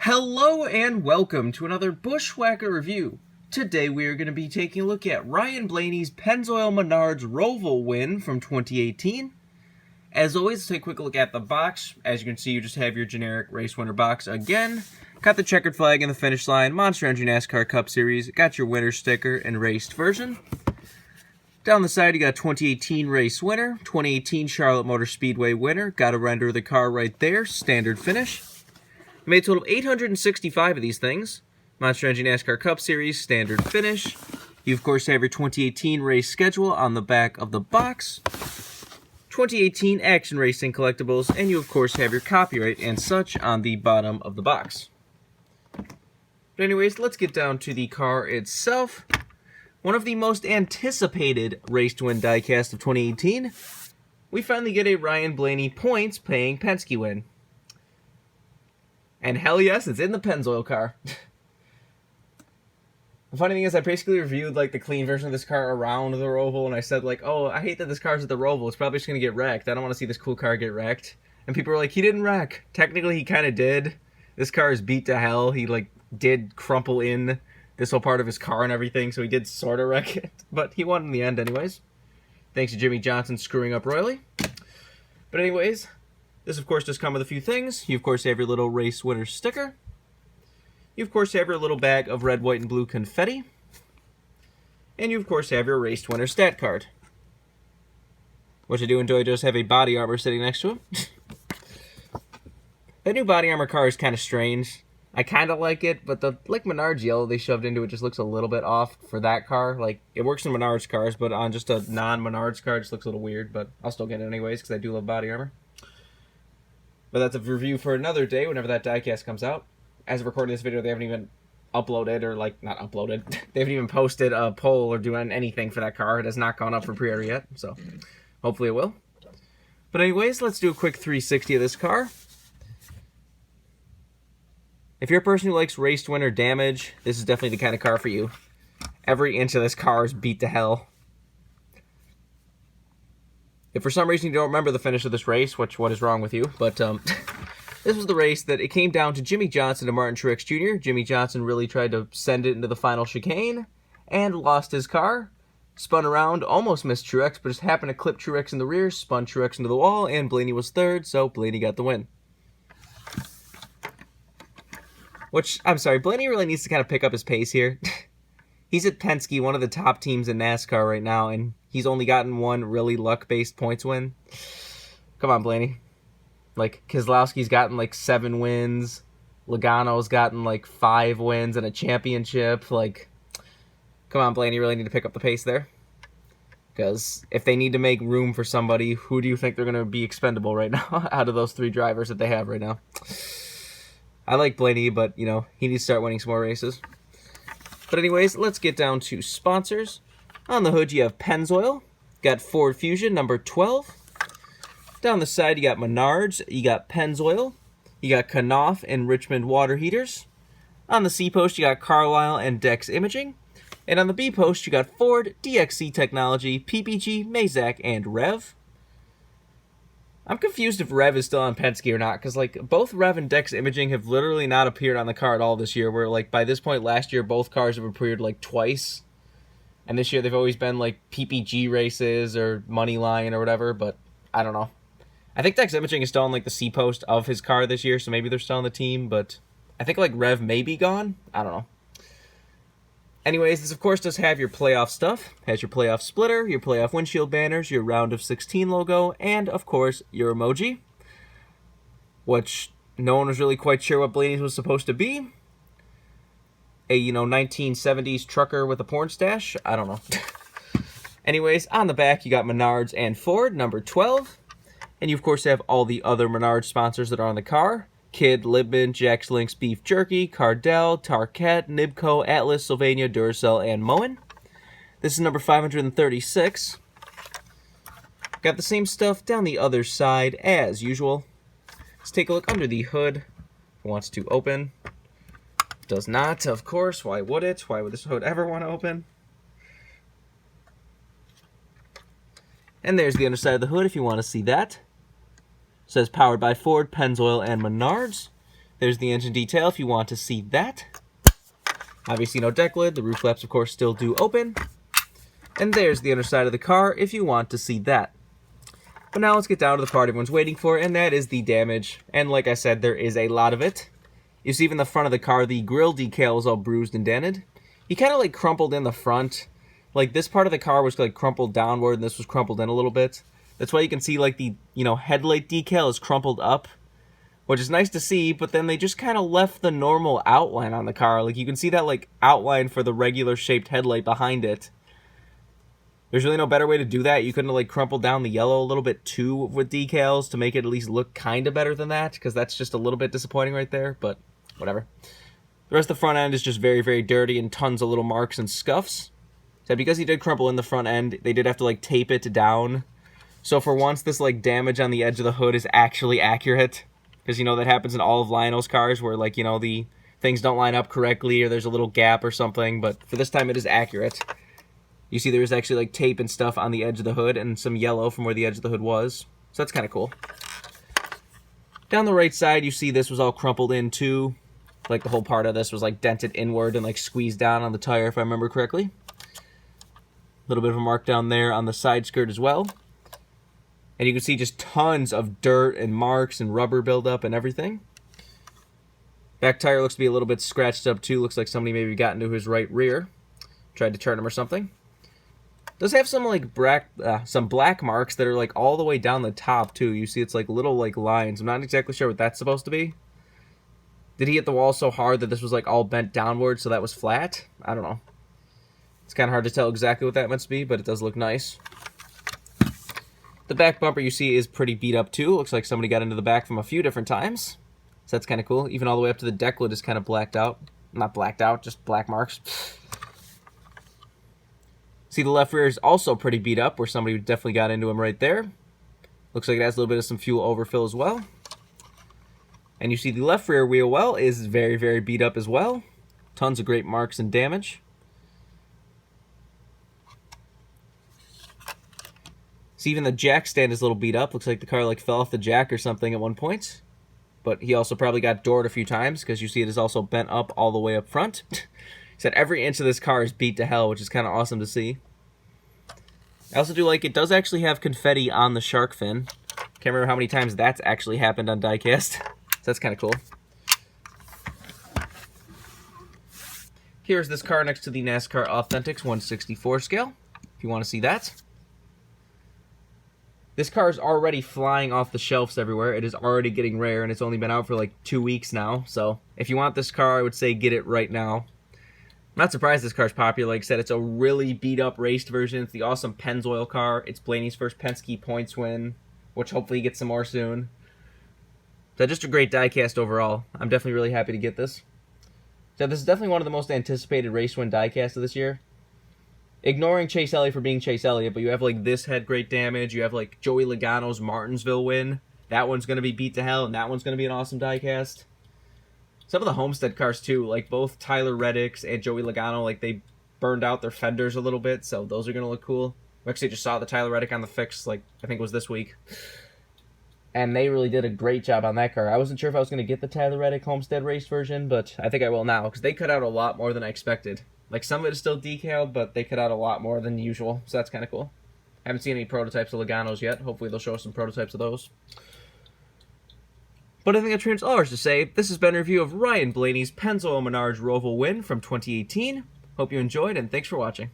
Hello and welcome to another Bushwhacker review. Today we are going to be taking a look at Ryan Blaney's Pennzoil Menards Roval win from 2018. As always, let's take a quick look at the box. As you can see, you just have your generic race winner box again. Got the checkered flag in the finish line, Monster Energy NASCAR Cup Series, got your winner sticker and raced version. Down the side, you got 2018 race winner, 2018 Charlotte Motor Speedway winner, got to render the car right there, standard finish. Made a total of 865 of these things. Monster Energy NASCAR Cup Series, standard finish. You, of course, have your 2018 race schedule on the back of the box. 2018 Action Racing Collectibles, and you, of course, have your copyright and such on the bottom of the box. But anyways, let's get down to the car itself. One of the most anticipated Race to Win diecast of 2018. We finally get a Ryan Blaney points-paying Penske win. And hell yes, it's in the Pennzoil car. The funny thing is, I basically reviewed like the clean version of this car around the Roval, and I said like, oh, I hate that this car's at the Roval. It's probably just going to get wrecked. I don't want to see this cool car get wrecked. And people were like, he didn't wreck. Technically, he kind of did. This car is beat to hell. He like did crumple in this whole part of his car and everything, so he did sort of wreck it. But he won in the end anyways. Thanks to Jimmy Johnson screwing up royally. But anyways, this, of course, does come with a few things. You, of course, have your little race winner sticker. You, of course, have your little bag of red, white, and blue confetti. And you, of course, have your race winner stat card. Which I do enjoy does have a body armor sitting next to it. That new body armor car is kind of strange. I kind of like it, but the like Menards yellow they shoved into it just looks a little bit off for that car. Like, it works in Menards cars, but on just a non-Menards car, it just looks a little weird. But I'll still get it anyways, because I do love body armor. But that's a review for another day, whenever that diecast comes out. As of recording this video, they haven't even uploaded, or like, not uploaded. They haven't even posted a poll or doing anything for that car. It has not gone up for pre-order yet, so hopefully it will. But anyways, let's do a quick 360 of this car. If you're a person who likes race to win or damage, this is definitely the kind of car for you. Every inch of this car is beat to hell. If for some reason you don't remember the finish of this race, what is wrong with you, but this was the race that it came down to Jimmy Johnson and Martin Truex Jr. Jimmy Johnson really tried to send it into the final chicane and lost his car. Spun around, almost missed Truex, but just happened to clip Truex in the rear, spun Truex into the wall, and Blaney was third, so Blaney got the win. Which, I'm sorry, Blaney really needs to kind of pick up his pace here. He's at Penske, one of the top teams in NASCAR right now, and he's only gotten one really luck-based points win. Come on, Blaney. Like, Keselowski's gotten like 7 wins. Logano's gotten like 5 wins and a championship. Like, come on, Blaney, you really need to pick up the pace there. Because if they need to make room for somebody, who do you think they're going to be expendable right now out of those 3 drivers that they have right now? I like Blaney, but, you know, he needs to start winning some more races. But anyways, let's get down to sponsors. On the hood, you have Pennzoil. Got Ford Fusion, number 12. Down the side, you got Menards. You got Pennzoil. You got Knauf and Richmond water heaters. On the C post, you got Carlisle and Dex Imaging. And on the B post, you got Ford, DXC Technology, PPG, Mazak, and Rev. I'm confused if Rev is still on Penske or not, because like both Rev and Dex Imaging have literally not appeared on the car at all this year, where like by this point last year both cars have appeared like twice. And this year they've always been like PPG races or Moneyline or whatever, but I don't know. I think Dex Imaging is still on like the C post of his car this year, so maybe they're still on the team, but I think like Rev may be gone. I don't know. Anyways, this of course does have your playoff stuff. Has your playoff splitter, your playoff windshield banners, your round of 16 logo, and of course your emoji, which no one was really quite sure what Blaney's was supposed to be. A, you know, 1970s trucker with a porn stash? I don't know. Anyways, on the back you got Menards and Ford, number 12. And you of course have all the other Menards sponsors that are on the car. Kid, Libman, Jack's Links Beef Jerky, Cardell, Tarkett, Nibco, Atlas, Sylvania, Duracell, and Moen. This is number 536. Got the same stuff down the other side as usual. Let's take a look under the hood. It wants to open. Does not, of course. Why would it? Why would this hood ever want to open? And there's the underside of the hood if you want to see that. It says powered by Ford, Pennzoil, and Menards. There's the engine detail if you want to see that. Obviously no deck lid. The roof flaps, of course, still do open. And there's the underside of the car if you want to see that. But now let's get down to the part everyone's waiting for, and that is the damage. And like I said, there is a lot of it. You see even the front of the car, the grille decal is all bruised and dented. He kind of like crumpled in the front. Like this part of the car was like crumpled downward, and this was crumpled in a little bit. That's why you can see like the, headlight decal is crumpled up, which is nice to see, but then they just kind of left the normal outline on the car. Like you can see that like outline for the regular shaped headlight behind it. There's really no better way to do that. You couldn't have like crumpled down the yellow a little bit too with decals to make it at least look kind of better than that, because that's just a little bit disappointing right there, but whatever. The rest of the front end is just very, very dirty and tons of little marks and scuffs. So because he did crumple in the front end, they did have to like tape it down. So for once, this like damage on the edge of the hood is actually accurate. Because, that happens in all of Lionel's cars where, like, the things don't line up correctly or there's a little gap or something. But for this time, it is accurate. You see there is actually, like, tape and stuff on the edge of the hood and some yellow from where the edge of the hood was. So that's kind of cool. Down the right side, you see this was all crumpled in, too. Like, the whole part of this was, like, dented inward and, like, squeezed down on the tire, if I remember correctly. A little bit of a mark down there on the side skirt as well. And you can see just tons of dirt and marks and rubber buildup and everything. Back tire looks to be a little bit scratched up too. Looks like somebody maybe got into his right rear. Tried to turn him or something. Does have some like black marks that are like all the way down the top too. You see it's like little like lines. I'm not exactly sure what that's supposed to be. Did he hit the wall so hard that this was like all bent downward so that was flat? I don't know. It's kind of hard to tell exactly what that meant to be, but it does look nice. The back bumper you see is pretty beat up too. Looks like somebody got into the back from a few different times. So that's kind of cool. Even all the way up to the deck lid is kind of blacked out. Not blacked out, just black marks. See the left rear is also pretty beat up where somebody definitely got into him right there. Looks like it has a little bit of some fuel overfill as well. And you see the left rear wheel well is very, very beat up as well. Tons of great marks and damage. See, even the jack stand is a little beat up. Looks like the car like fell off the jack or something at one point. But he also probably got doored a few times because you see it is also bent up all the way up front. He said every inch of this car is beat to hell, which is kind of awesome to see. I also do like it does actually have confetti on the shark fin. Can't remember how many times that's actually happened on Diecast. So that's kind of cool. Here's this car next to the NASCAR Authentics 1/64 scale, if you want to see that. This car is already flying off the shelves everywhere. It is already getting rare, and it's only been out for like 2 weeks now. So if you want this car, I would say get it right now. I'm not surprised this car's popular. Like I said, it's a really beat-up raced version. It's the awesome Pennzoil car. It's Blaney's first Penske points win, which hopefully he gets some more soon. So just a great diecast overall. I'm definitely really happy to get this. So this is definitely one of the most anticipated race win diecast of this year. Ignoring Chase Elliott for being Chase Elliott, but you have like this had great damage. You have like Joey Logano's Martinsville win. That one's going to be beat to hell, and that one's going to be an awesome diecast. Some of the Homestead cars too, like both Tyler Reddick's and Joey Logano, like they burned out their fenders a little bit, so those are going to look cool. We actually just saw the Tyler Reddick on the fix, like I think it was this week. And they really did a great job on that car. I wasn't sure if I was going to get the Tyler Reddick Homestead race version, but I think I will now, because they cut out a lot more than I expected. Like, some of it is still decaled, but they cut out a lot more than usual, so that's kind of cool. Haven't seen any prototypes of Logano's yet. Hopefully they'll show us some prototypes of those. But I think that turns all ours to say. This has been a review of Ryan Blaney's Pennzoil Menards Roval win from 2018. Hope you enjoyed, and thanks for watching.